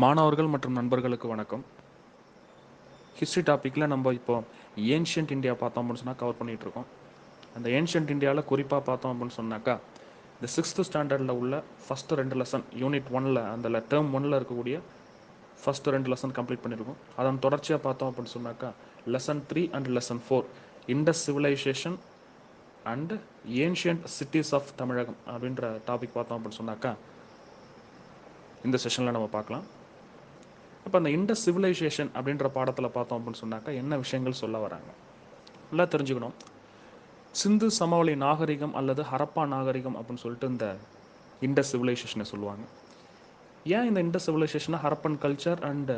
மாணவர்கள் மற்றும் நண்பர்களுக்கு வணக்கம். ஹிஸ்ட்ரி டாப்பிக்கில் நம்ம இப்போ ஏன்ஷியன்ட் இந்தியா பார்த்தோம் அப்படின்னு சொன்னால் கவர் பண்ணிகிட்டு இருக்கோம். அந்த ஏன்ஷியன்ட் இந்தியாவில் குறிப்பாக பார்த்தோம் அப்படின்னு சொன்னாக்கா இந்த 6th ஸ்டாண்டர்டில் உள்ள ஃபஸ்ட்டு 2 லெசன் யூனிட் 1ல் அந்த டேர்ம் 1ல் இருக்கக்கூடிய ஃபஸ்ட்டு 2 லெசன் கம்ப்ளீட் பண்ணியிருக்கோம். அதன் தொடர்ச்சியாக பார்த்தோம் அப்படின்னு சொன்னாக்கா lesson 3 and lesson 4 Indus civilisation and ancient cities of Tamilagam அப்படின்ற டாபிக் பார்த்தோம் அப்படின்னு சொன்னாக்கா இந்த செஷனில் நம்ம பார்க்கலாம். இப்போ அந்த இண்டஸ் சிவிலைசேஷன் அப்படின்ற பாடத்தில் பார்த்தோம் அப்படின்னு சொன்னாக்கா என்ன விஷயங்கள் சொல்ல வராங்க நல்லா தெரிஞ்சுக்கணும். சிந்து சமவெளி நாகரிகம் அல்லது ஹரப்பா நாகரிகம் அப்படின்னு சொல்லிட்டு இந்த இண்டஸ் சிவிலைசேஷனை சொல்லுவாங்க. ஏன் இந்த இண்டஸ் சிவிலைசேஷனை Harappan culture and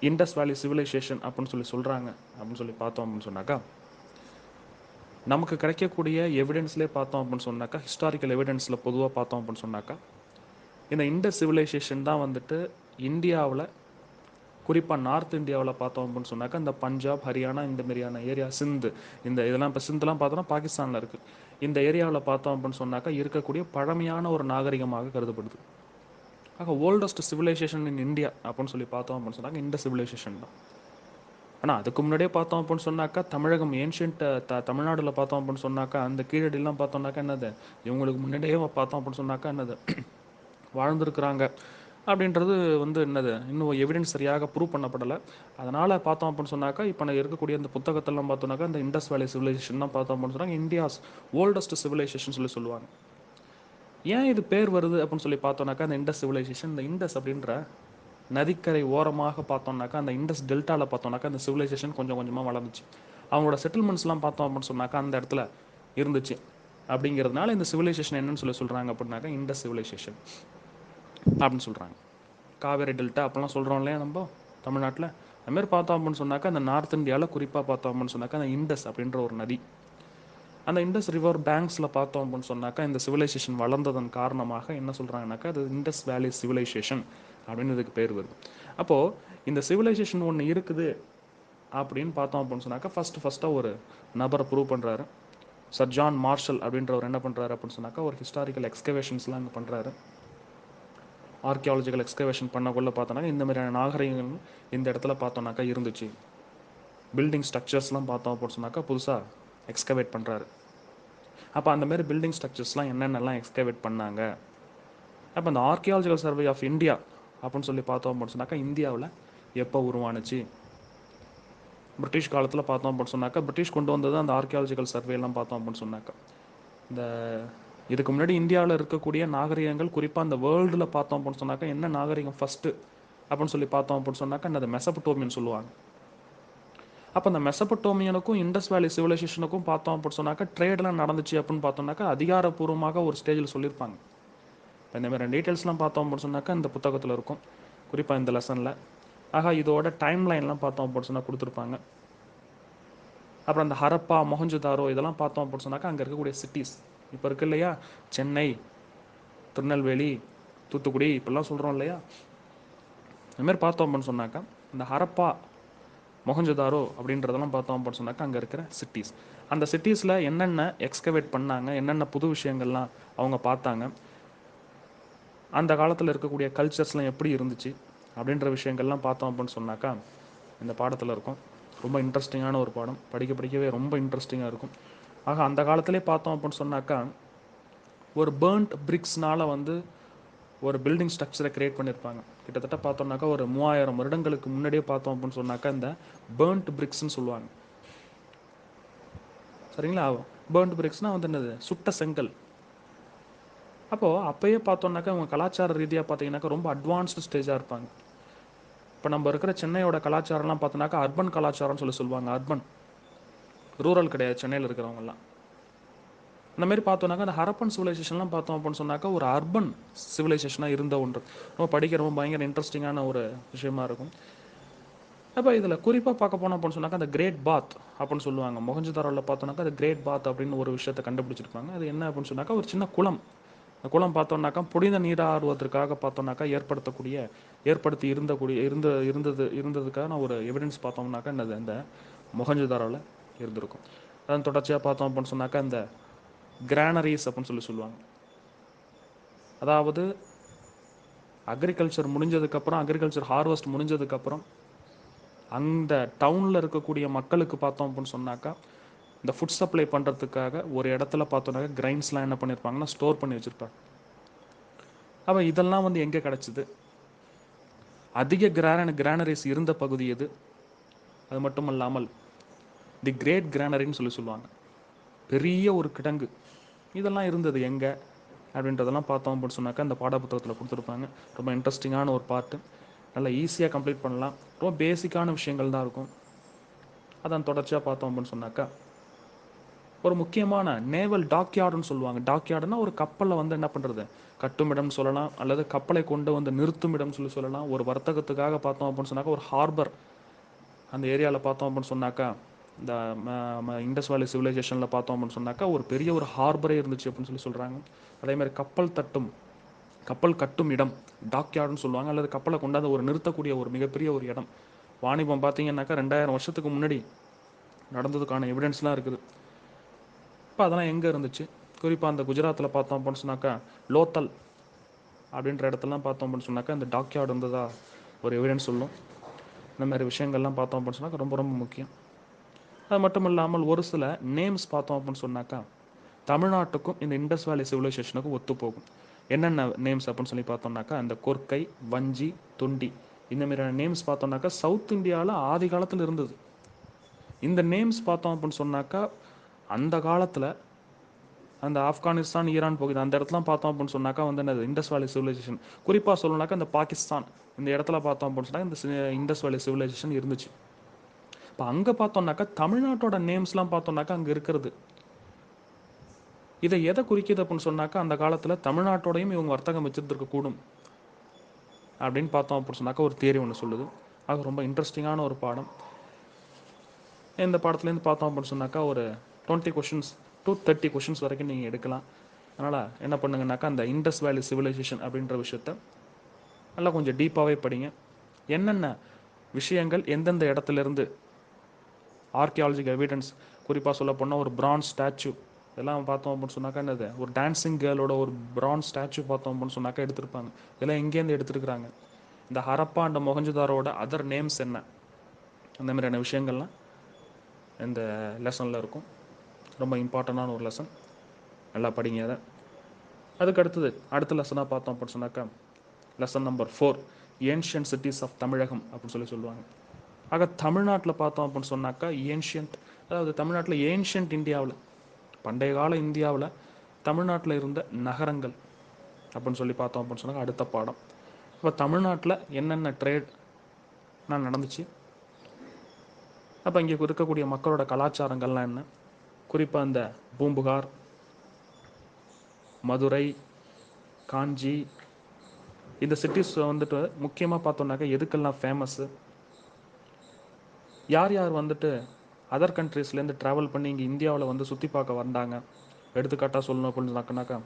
Indus valley civilisation அப்படின்னு சொல்லி சொல்கிறாங்க அப்படின்னு சொல்லி பார்த்தோம் அப்படின்னு சொன்னாக்கா நமக்கு கிடைக்கக்கூடிய எவிடன்ஸ்லேயே பார்த்தோம் அப்படின்னு சொன்னாக்கா ஹிஸ்டாரிக்கல் எவிடன்ஸில் பொதுவாக பார்த்தோம் அப்படின்னு சொன்னாக்கா இந்த இண்டஸ் சிவிலைசேஷன் தான் வந்துட்டு இந்தியாவில் குறிப்பாக நார்த் இந்தியாவில் பார்த்தோம் அப்படின்னு சொன்னாக்கா இந்த பஞ்சாப், ஹரியானா இந்த மாதிரியான ஏரியா, சிந்து இந்த இதெல்லாம் இப்போ சிந்துலாம் பார்த்தோன்னா பாகிஸ்தானில் இருக்குது. இந்த ஏரியாவில் பார்த்தோம் அப்படின்னு சொன்னாக்கா இருக்கக்கூடிய பழமையான ஒரு நாகரிகமாக கருதப்படுது. ஆக ஓல்டஸ்ட் சிவிலைசேஷன் இன் இந்தியா அப்படின்னு சொல்லி பார்த்தோம் அப்படின்னு சொன்னாக்கா இந்த சிவிலைசேஷன் தான். ஆனால் அதுக்கு முன்னாடியே பார்த்தோம் அப்படின்னு சொன்னாக்கா தமிழகம் ஏன்ஷியன்ட் தமிழ்நாட்டில் பார்த்தோம் அப்படின்னு சொன்னாக்கா அந்த கீழடிலாம் பார்த்தோம்னாக்கா என்னது இவங்களுக்கு முன்னாடியே பார்த்தோம் அப்படின்னு சொன்னாக்கா என்னது வாழ்ந்துருக்குறாங்க அப்படின்றது என்னது இன்னும் எவிடன்ஸ் சரியாக ப்ரூவ் பண்ணப்படலை. அதனால் பார்த்தோம் அப்படின்னு சொன்னாக்கா இப்போ நான் இருக்கக்கூடிய இந்த புத்தகத்தெல்லாம் பார்த்தோம்னாக்கா இந்த இண்டஸ் வேலி சிவிலைசேஷன் தான் பார்த்தோம் அப்படின்னு சொன்னாங்க இந்தியாஸ் ஓல்டஸ்ட் சிவிலைசேஷன் சொல்லுவாங்க. ஏன் இது பேர் வருது அப்படின்னு சொல்லி பார்த்தோம்னாக்கா இந்த இண்டஸ் சிவிலைசேஷன் இந்த இண்டஸ் அப்படின்ற நதிக்கரை ஓரமாக பார்த்தோம்னாக்கா அந்த இண்டஸ் டெல்டாவில் பார்த்தோம்னாக்கா அந்த சிவிலைசேஷன் கொஞ்சம் கொஞ்சமாக வளர்ந்துச்சு. அவங்களோட செட்டில்மெண்ட்ஸ்லாம் பார்த்தோம் அப்படின்னு சொன்னாக்கா அந்த இடத்துல இருந்துச்சு. அப்படிங்கிறதுனால இந்த சிவிலைசேஷன் என்னன்னு சொல்கிறாங்க அப்படின்னாக்கா இண்டஸ் சிவிலைசேஷன் அப்படின்னு சொல்கிறாங்க. காவேரி டெல்டா அப்படிலாம் சொல்கிறோம் இல்லையா நம்ம தமிழ்நாட்டில், அதுமாரி பார்த்தோம் அப்படின்னு சொன்னாக்கா அந்த நார்த் இந்தியாவில் குறிப்பாக பார்த்தோம் அப்படின்னு சொன்னாக்கா அந்த இண்டஸ் அப்படின்ற ஒரு நதி, அந்த இண்டஸ் ரிவர் பேங்க்ஸில் பார்த்தோம் அப்படின்னு சொன்னாக்கா இந்த சிவிலைசேஷன் வளர்ந்ததன் காரணமாக என்ன சொல்கிறாங்கனாக்கா அது இண்டஸ் வேலி சிவிலைசேஷன் அப்படின்னு இதுக்கு பேர் வருது. அப்போது இந்த சிவிலைசேஷன் ஒன்று இருக்குது அப்படின்னு பார்த்தோம் அப்படின்னு சொன்னாக்கா ஃபஸ்ட்டாக ஒரு நபரை ப்ரூவ் பண்ணுறாரு. சர் ஜான் மார்ஷல் அப்படின்றவர் என்ன பண்ணுறாரு அப்படின்னு சொன்னாக்கா ஒரு ஹிஸ்டாரிக்கல் எக்ஸ்கவேஷன்ஸ்லாம் அங்கே பண்ணுறாரு. ஆர்கியாலஜிக்கல் எக்ஸ்கவேஷன் பண்ணக்குள்ள பார்த்தோன்னாக்கா இந்த மாதிரியான நாகரிகங்கள் இந்த இடத்துல பார்த்தோன்னாக்கா இருந்துச்சு. பில்டிங் ஸ்ட்ரக்சர்ஸ்லாம் பார்த்தோம் அப்படின்னு சொன்னாக்கா புதுசாக எக்ஸ்கவேட் பண்ணுறாரு. அப்போ அந்தமாரி பில்டிங் ஸ்ட்ரக்சர்ஸ்லாம் என்னென்னலாம் எக்ஸ்கவேட் பண்ணாங்க. அப்போ அந்த ஆர்கியாலஜிக்கல் சர்வே ஆஃப் இந்தியா அப்படின்னு சொல்லி பார்த்தோம் அப்படின்னு சொன்னாக்கா இந்தியாவில் எப்போ உருவானுச்சு. பிரிட்டிஷ் காலத்தில் பார்த்தோம் அப்படின்னு சொன்னாக்கா பிரிட்டிஷ் கொண்டு வந்தது அந்த ஆர்கியாலஜிக்கல் சர்வேலாம் பார்த்தோம் அப்படின்னு சொன்னாக்கா இந்த இதுக்கு முன்னாடி இந்தியாவில் இருக்கக்கூடிய நாகரிகங்கள் குறிப்பாக அந்த வேர்ல்டில் பார்த்தோம் அப்படின்னு சொன்னாக்கா என்ன நாகரிகம் ஃபஸ்ட்டு அப்படின்னு சொல்லி பார்த்தோம் அப்படின்னு சொன்னாக்கா அந்த மெசபடோமியன் சொல்லுவாங்க. அப்போ அந்த மெசபடோமியனுக்கும் இண்டஸ் வேலி சிவிலைசேஷனுக்கும் பார்த்தோம் அப்படின்னு சொன்னாக்கா ட்ரேடெலாம் நடந்துச்சு அப்படின்னு பார்த்தோம்னாக்கா அதிகாரப்பூர்வமாக ஒரு ஸ்டேஜில் சொல்லியிருப்பாங்க. இப்போ இந்த மாதிரி டீட்டெயில்ஸ்லாம் பார்த்தோம் அப்படின்னு சொன்னாக்கா இந்த புத்தகத்தில் இருக்கும், குறிப்பாக இந்த லெசனில். ஆக இதோட டைம் லைன்லாம் பார்த்தோம் அப்படின்னு சொன்னால் கொடுத்துருப்பாங்க. அப்புறம் அந்த ஹரப்பா, மொஹஞ்சதாரோ இதெல்லாம் பார்த்தோம் அப்படின்னு சொன்னாக்கா அங்கே இருக்கக்கூடிய சிட்டிஸ் இப்போ இருக்கு இல்லையா, சென்னை, திருநெல்வேலி, தூத்துக்குடி இப்படிலாம் சொல்கிறோம் இல்லையா, அதுமாரி பார்த்தோம் அப்படின்னு சொன்னாக்கா இந்த ஹரப்பா, மொஹஞ்சதாரோ அப்படின்றதெல்லாம் பார்த்தோம் அப்படின்னு சொன்னாக்கா அங்கே இருக்கிற சிட்டிஸ், அந்த சிட்டிஸில் என்னென்ன எக்ஸ்கவேட் பண்ணாங்க, என்னென்ன புது விஷயங்கள்லாம் அவங்க பார்த்தாங்க, அந்த காலத்தில் இருக்கக்கூடிய கல்ச்சர்ஸ்லாம் எப்படி இருந்துச்சு அப்படின்ற விஷயங்கள்லாம் பார்த்தோம் அப்படின்னு சொன்னாக்கா இந்த பாடத்தில் இருக்கும். ரொம்ப இன்ட்ரெஸ்டிங்கான ஒரு பாடம், படிக்கவே ரொம்ப இன்ட்ரெஸ்டிங்காக இருக்கும். ஆக அந்த காலத்திலே பார்த்தோம் அப்படின்னு சொன்னாக்கா ஒரு பேர்ன்ட் பிரிக்ஸ்னால் ஒரு பில்டிங் ஸ்ட்ரக்சரை கிரியேட் பண்ணியிருப்பாங்க. கிட்டத்தட்ட பார்த்தோம்னாக்கா ஒரு 3000 வருடங்களுக்கு முன்னாடியே பார்த்தோம் அப்படின்னு சொன்னாக்கா இந்த பேர்ன்ட் பிரிக்ஸ்ன்னு சொல்லுவாங்க. சரிங்களா, பேர்ன்ட் பிரிக்ஸ்னால் என்னது, சுட்ட செங்கல். அப்போது அப்போயே பார்த்தோம்னாக்கா அவங்க கலாச்சார ரீதியாக பார்த்தீங்கன்னாக்கா ரொம்ப அட்வான்ஸ்டு ஸ்டேஜாக இருப்பாங்க. இப்போ நம்ம இருக்கிற சென்னையோட கலாச்சாரம்லாம் பார்த்தோன்னாக்கா அர்பன் கலாச்சாரம்னு சொல்லுவாங்க. அர்பன், ரூரல் கிடையாது சென்னையில் இருக்கிறவங்கலாம். அந்தமாரி பார்த்தோன்னாக்கா அந்த ஹரப்பன் சிவிலைசேஷன்லாம் பார்த்தோம் அப்படின்னு சொன்னாக்கா ஒரு அர்பன் சிவிலைசேஷனாக இருந்த ஒன்று. ரொம்ப படிக்க ரொம்ப பயங்கர இன்ட்ரெஸ்டிங்கான ஒரு விஷயமா இருக்கும். அப்போ இதில் குறிப்பாக பார்க்க போனோம் அப்படின்னு சொன்னாக்கா அந்த கிரேட் பாத் அப்படின்னு சொல்லுவாங்க. மொஹஞ்சதாரோவில் பார்த்தோன்னாக்கா அது கிரேட் பாத் அப்படின்னு ஒரு விஷயத்தை கண்டுபிடிச்சிருப்பாங்க. அது என்ன அப்படின்னு சொன்னாக்கா ஒரு சின்ன குளம். அந்த குளம் பார்த்தோன்னாக்கா புனித நீராடுவதற்காக பார்த்தோன்னாக்கா ஏற்படுத்தி இருந்ததுக்கான ஒரு எவிடன்ஸ் பார்த்தோம்னாக்கா என்னது இந்த மொஹஞ்சதாரோவில் இருந்திருக்கும். அதன் தொடர்ச்சியாக பார்த்தோம் அப்படின்னு சொன்னாக்கா இந்த கிரானரிஸ் அப்படின்னு சொல்லுவாங்க. அதாவது அக்ரிகல்ச்சர் முடிஞ்சதுக்கப்புறம், அக்ரிகல்ச்சர் ஹார்வெஸ்ட் முடிஞ்சதுக்கப்புறம் அந்த டவுனில் இருக்கக்கூடிய மக்களுக்கு பார்த்தோம் அப்படின்னு சொன்னாக்கா, இந்த ஃபுட் சப்ளை பண்ணுறதுக்காக ஒரு இடத்துல பார்த்தோன்னாக்கா கிரைன்ஸ்லாம் என்ன பண்ணியிருப்பாங்கன்னா ஸ்டோர் பண்ணி வச்சுருப்பாங்க. அப்போ இதெல்லாம் வந்து எங்கே கிடச்சிது? அதிக கிரானரிஸ் இருந்த பகுதி எது? அது மட்டும் இல்லாமல் தி கிரேட் கிரானரின்னு சொல்லுவாங்க. பெரிய ஒரு கிடங்கு. இதெல்லாம் இருந்தது எங்கே அப்படின்றதெல்லாம் பார்த்தோம் அப்படின்னு சொன்னாக்கா இந்த பாடப்புத்தகத்தில் கொடுத்துருப்பாங்க. ரொம்ப இன்ட்ரெஸ்டிங்கான ஒரு பார்ட்டு. நல்லா ஈஸியாக கம்ப்ளீட் பண்ணலாம். ரொம்ப பேசிக்கான விஷயங்கள் தான் இருக்கும். அதான் தொடர்ச்சியாக பார்த்தோம் அப்படின்னு சொன்னாக்கா ஒரு முக்கியமான நேவல் டாக்யார்டுன்னு சொல்லுவாங்க. டாக்யார்டுனா ஒரு கப்பலில் வந்து என்ன பண்ணுறது, கட்டுமிடம்னு சொல்லலாம், அல்லது கப்பலை கொண்டு வந்து நிறுத்தும் இடம் சொல்லலாம். ஒரு வர்த்தகத்துக்காக பார்த்தோம் அப்படின்னு சொன்னாக்கா ஒரு ஹார்பர் அந்த ஏரியாவில் பார்த்தோம் அப்படின்னு சொன்னாக்கா, இந்த இண்டஸ் வேலி சிவிலைசேஷனில் பார்த்தோம் அப்படின்னு சொன்னாக்கா ஒரு பெரிய ஒரு ஹார்பரே இருந்துச்சு அப்படின்னு சொல்கிறாங்க. அதேமாதிரி கப்பல் கட்டும் இடம் டாக்யார்டுன்னு சொல்லுவாங்க, அல்லது கப்பலை கொண்டாந்து ஒரு நிறுத்தக்கூடிய ஒரு மிகப்பெரிய ஒரு இடம். வாணிபம் பார்த்தீங்கன்னாக்கா 2000 வருஷத்துக்கு முன்னாடி நடந்ததுக்கான எவிடன்ஸ்லாம் இருக்குது. இப்போ அதெல்லாம் எங்கே இருந்துச்சு? குறிப்பாக அந்த குஜராத்தில் பார்த்தோம் அப்படின்னு சொன்னாக்கா லோத்தல் அப்படின்ற இடத்துலலாம் பார்த்தோம் அப்படின்னு சொன்னாக்கா இந்த டாக்யார்டு இருந்ததா ஒரு எவிடன்ஸ் சொல்லும். இந்த மாதிரி விஷயங்கள்லாம் பார்த்தோம் அப்படின்னு சொன்னாக்கா ரொம்ப ரொம்ப முக்கியம். அது மட்டும் இல்லாமல் ஒரு சில நேம்ஸ் பார்த்தோம் அப்படின்னு சொன்னாக்கா தமிழ்நாட்டுக்கும் இந்த இண்டஸ் வேலி சிவிலைசேஷனுக்கும் ஒத்து போகும். என்னென்ன நேம்ஸ் அப்படின்னு சொல்லி பார்த்தோம்னாக்கா இந்த கொர்க்கை, வஞ்சி, தொண்டி இந்த மாதிரியான நேம்ஸ் பார்த்தோம்னாக்கா சவுத் இந்தியாவில் ஆதி காலத்தில் இருந்தது. இந்த நேம்ஸ் பார்த்தோம் அப்படின்னு சொன்னாக்கா அந்த காலத்தில் அந்த ஆப்கானிஸ்தான், ஈரான் பகுதி அந்த இடத்துலாம் பார்த்தோம் அப்படின்னு சொன்னாக்கா வந்து என்னது இண்டஸ் வேலி சிவிலைசேஷன். குறிப்பாக சொல்லணும்னாக்கா இந்த பாகிஸ்தான் இந்த இடத்துல பார்த்தோம் அப்படின்னு சொன்னாக்கா இந்த இண்டஸ் வேலி சிவிலைசேஷன் இருந்துச்சு. இப்போ அங்கே பார்த்தோம்னாக்கா தமிழ்நாட்டோட நேம்ஸ்லாம் பார்த்தோம்னாக்கா அங்கே இருக்கிறது. இதை எதை குறிக்கிது அப்படின்னு சொன்னாக்கா அந்த காலத்தில் தமிழ்நாட்டோடையும் இவங்க வர்த்தகம் வச்சுருந்துருக்க கூடும் அப்படின்னு பார்த்தோம் அப்படின்னு சொன்னாக்கா ஒரு தியரி ஒன்று சொல்லுது. அது ரொம்ப இன்ட்ரெஸ்டிங்கான ஒரு பாடம். இந்த பாடத்துலேருந்து பார்த்தோம் அப்படின்னு சொன்னாக்கா ஒரு 20 கொஷின்ஸ் டு 30 கொஷின்ஸ் வரைக்கும் நீங்கள் எடுக்கலாம். அதனால் என்ன பண்ணுங்கனாக்கா அந்த இண்டஸ் வேலி சிவிலைசேஷன் அப்படின்ற விஷயத்த நல்லா கொஞ்சம் டீப்பாகவே படிங்க. என்னென்ன விஷயங்கள் எந்தெந்த இடத்துலேருந்து ஆர்கியாலஜிக்கல் எவிடன்ஸ் குறிப்பாக சொல்ல போனால் ஒரு பிரான்ஸ் ஸ்டாச்சு இதெல்லாம் பார்த்தோம் அப்படின்னு சொன்னாக்கா என்னது ஒரு டான்ஸிங் கேர்ளோட ஒரு பிரான்ஸ் ஸ்டாச்சு பார்த்தோம் அப்படின்னு சொன்னாக்கா எடுத்திருப்பாங்க. இதெல்லாம் எங்கேருந்து எடுத்துருக்குறாங்க, இந்த ஹரப்பா அண்ட் மொஹஞ்சதாரோட அதர் நேம்ஸ் என்ன, அந்த மாதிரியான விஷயங்கள்லாம் இந்த லெசனில் இருக்கும். ரொம்ப இம்பார்ட்டண்டான ஒரு லெசன், நல்லா படிங்க அதை. அதுக்கு அடுத்த லெசனாக பார்த்தோம் அப்படின்னு சொன்னாக்கா lesson number 4 ancient cities of Tamilagam அப்படின்னு சொல்லுவாங்க. ஆக தமிழ்நாட்டில் பார்த்தோம் அப்படின்னு சொன்னாக்கா ஏன்ஷியன்ட், அதாவது தமிழ்நாட்டில் ஏன்ஷியன்ட் இந்தியாவில் பண்டைய கால இந்தியாவில் தமிழ்நாட்டில் இருந்த நகரங்கள் அப்படின்னு சொல்லி பார்த்தோம் அப்படின்னு சொன்னாக்கா அடுத்த பாடம். இப்போ தமிழ்நாட்டில் என்னென்ன ட்ரேட் நடந்துச்சு, அப்போ இங்கே இருக்கக்கூடிய மக்களோட கலாச்சாரங்கள்லாம் என்ன, குறிப்பாக இந்த பூம்புகார், மதுரை, காஞ்சி இந்த சிட்டிஸ் வந்துட்டு முக்கியமாக பார்த்தோம்னாக்கா எதுக்கெல்லாம் ஃபேமஸ்ஸு, யார் யார் வந்துட்டு அதர் கண்ட்ரீஸ்லேருந்து ட்ராவல் பண்ணி இங்கே இந்தியாவில் வந்து சுற்றி பார்க்க வந்தாங்க. எடுத்துக்காட்டாக சொல்லணும் அப்படின்னு சொன்னாக்கா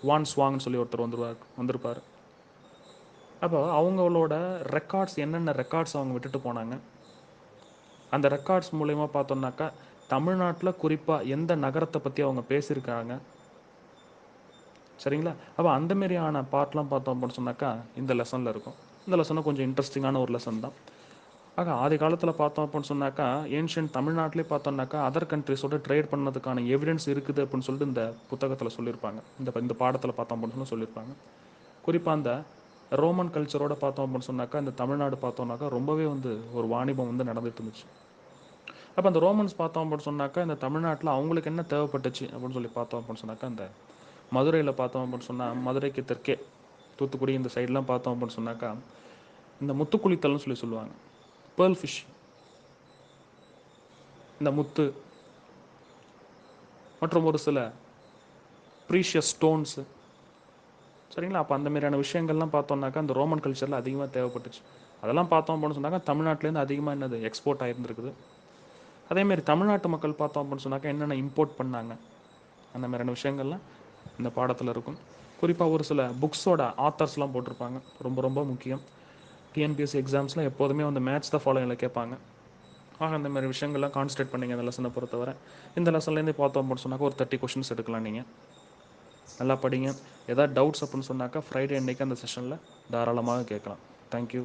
வான் ஸ்வாங்னு சொல்லி ஒருத்தர் வந்திருப்பார். அப்போ அவங்களோட ரெக்கார்ட்ஸ் என்னென்ன ரெக்கார்ட்ஸ் அவங்க விட்டுட்டு போனாங்க, அந்த ரெக்கார்ட்ஸ் மூலயமா பார்த்தோம்னாக்கா தமிழ்நாட்டில் குறிப்பாக எந்த நகரத்தை பற்றி அவங்க பேசியிருக்காங்க, சரிங்களா? அப்போ அந்த மாதிரியான பார்ட்லாம் பார்த்தோம் அப்படின்னு சொன்னாக்கா இந்த லெசனில் இருக்கும். இந்த லெசனும் கொஞ்சம் இன்ட்ரெஸ்டிங்கான ஒரு லெசன் தான். ஆக ஆதி காலத்தில் பார்த்தோம் அப்படின்னு சொன்னாக்கா ஏன்ஷியன்ட் தமிழ்நாட்டிலே பார்த்தோம்னாக்கா அதர் கண்ட்ரிஸோட ட்ரேட் பண்ணதுக்கான எவிடன்ஸ் இருக்குது அப்படின்னு சொல்லிட்டு இந்த புத்தகத்தில் சொல்லியிருப்பாங்க. இந்த பாடத்தில் பார்த்தோம் அப்படின்னு சொல்லியிருப்பாங்க. குறிப்பாக அந்த ரோமன் கல்ச்சரோட பார்த்தோம் அப்படின்னு சொன்னாக்கா இந்த தமிழ்நாடு பார்த்தோம்னாக்கா ரொம்பவே வந்து ஒரு வாணிபம் வந்து நடந்துட்டு இருந்துச்சு. அப்போ அந்த ரோமன்ஸ் பார்த்தோம் அப்படின்னு சொன்னாக்கா இந்த தமிழ்நாட்டில் அவங்களுக்கு என்ன தேவைப்பட்டுச்சு அப்படின்னு சொல்லி பார்த்தோம் அப்படின்னு சொன்னாக்கா இந்த மதுரையில் பார்த்தோம் அப்படின்னு சொன்னால் மதுரைக்கு தெற்கே தூத்துக்குடி இந்த சைட்லாம் பார்த்தோம் அப்படின்னு சொன்னாக்கா இந்த முத்துக்குளித்தல்னு சொல்லுவாங்க. பேர்ல் ஃபிஷ், இந்த முத்து மற்றும் ஒரு சில ப்ரீஷியஸ் ஸ்டோன்ஸு, சரிங்களா? அப்போ அந்த மாதிரியான விஷயங்கள்லாம் பார்த்தோம்னாக்கா அந்த ரோமன் கல்ச்சரில் அதிகமாக தேவைப்பட்டுச்சு. அதெல்லாம் பார்த்தோம் அப்படின்னு சொன்னாக்கா தமிழ்நாட்டிலேருந்து அதிகமாக என்னது எக்ஸ்போர்ட் ஆகிருந்துருக்குது. அதேமாரி தமிழ்நாட்டு மக்கள் பார்த்தோம் அப்படின்னு சொன்னாக்கா என்னென்ன இம்போர்ட் பண்ணாங்க, அந்த மாதிரியான விஷயங்கள்லாம் இந்த பாடத்தில் இருக்கும். குறிப்பாக ஒரு சில புக்ஸோட ஆத்தர்ஸ்லாம் போட்டிருப்பாங்க, ரொம்ப ரொம்ப முக்கியம். டிஎன்பிஎஸ்சி எக்ஸாம்ஸ்லாம் எப்போதுமே வந்து மேட்ச் த ஃபாலோயிங்கில் கேட்பாங்க. ஆக அந்த மாதிரி விஷயங்கள்லாம் கான்சன்ட்ரேட் பண்ணிங்க இந்த லெசனை பொறுத்தவரை. இந்த லெசன்லேருந்து பார்த்தோம் அப்படின்னு சொன்னாக்கா ஒரு 30 கொஷின்ஸ் எடுக்கலாம் நீங்கள். நல்லா படிங்க. ஏதாவது டவுட்ஸ் அப்படின்னு சொன்னாக்கா ஃப்ரைடே அன்னைக்கு அந்த செஷனில் தாராளமாக கேட்கலாம். தேங்க்யூ.